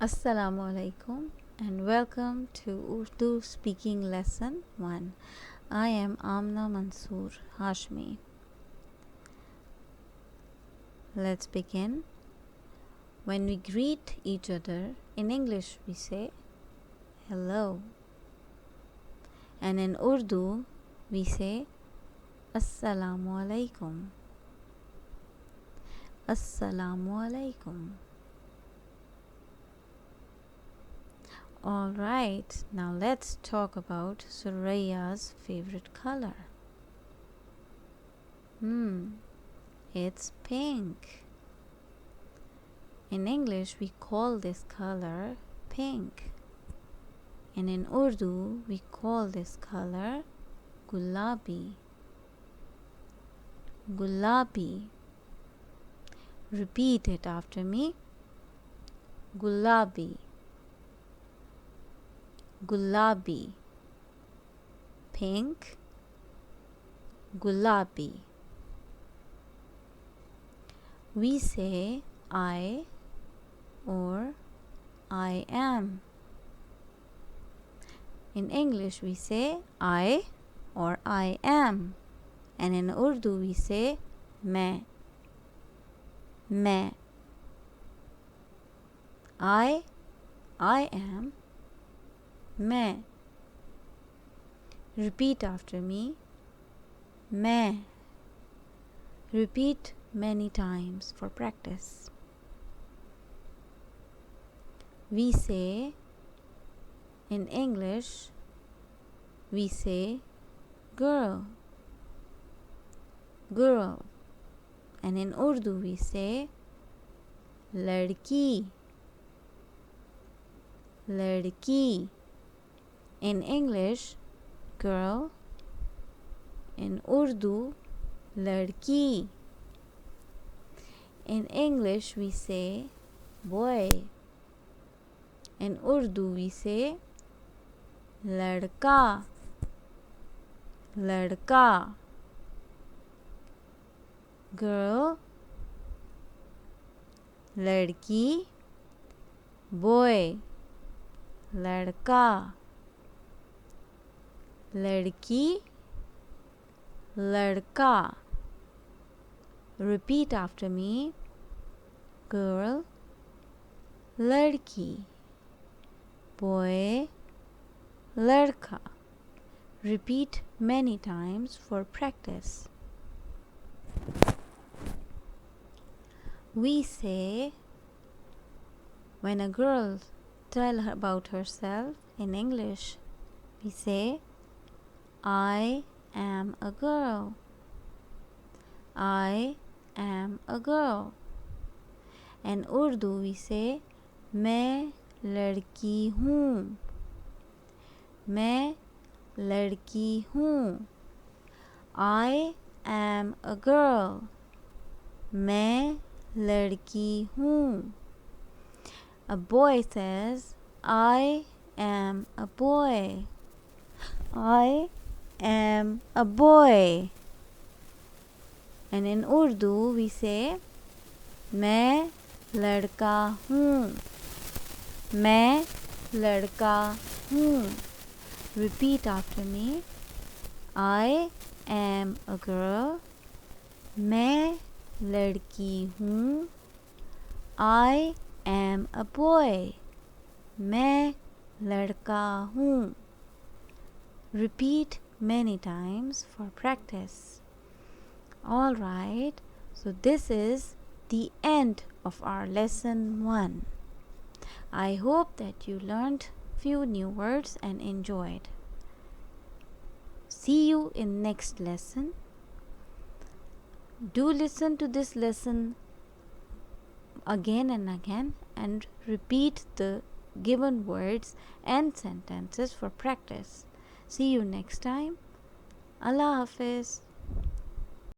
Assalamu alaikum and welcome to Urdu Speaking Lesson 1. I am Amna Mansoor Hashmi. Let's begin. When we greet each other in English, we say hello. And in Urdu, we say Assalamu alaikum. Assalamu alaikum. Alright, now let's talk about Suraya's favorite color. It's pink. In English, we call this color pink. And in Urdu, we call this color gulabi. Gulabi. Repeat it after me. Gulabi. Gulabi. Pink. Gulabi. We say I or I am. In English we say I or I am. And in Urdu we say मैं. मैं. I am. मैं. Repeat after me. मैं. Repeat many times for practice. We say, in English, we say girl. Girl. And in Urdu we say ladki. Ladki. In English, girl. In Urdu, ladki. In English, we say boy. In Urdu, we say ladka. Ladka. Girl. Ladki. Boy. Ladka. Ladki. Ladka. Repeat after me. Girl. Ladki. Boy. Ladka. Repeat many times for practice. We say, when a girl tells about herself in English, we say I am a girl. I am a girl. In Urdu we say मैं लड़की हूँ. मैं लड़की हूँ. I am a girl. मैं लड़की हूँ. A boy says I am a boy. I am a boy. And in Urdu we say मैं लड़का हूँ. मैं लड़का हूँ. Repeat after me. I am a girl. मैं लड़की हूँ. I am a boy. मैं लड़का हूँ. Repeat many times for practice. Alright, so this is the end of our lesson 1. I hope that you learned few new words and enjoyed. See you in next lesson. Do listen to this lesson again and again and repeat the given words and sentences for practice. See you next time. Allah Hafiz.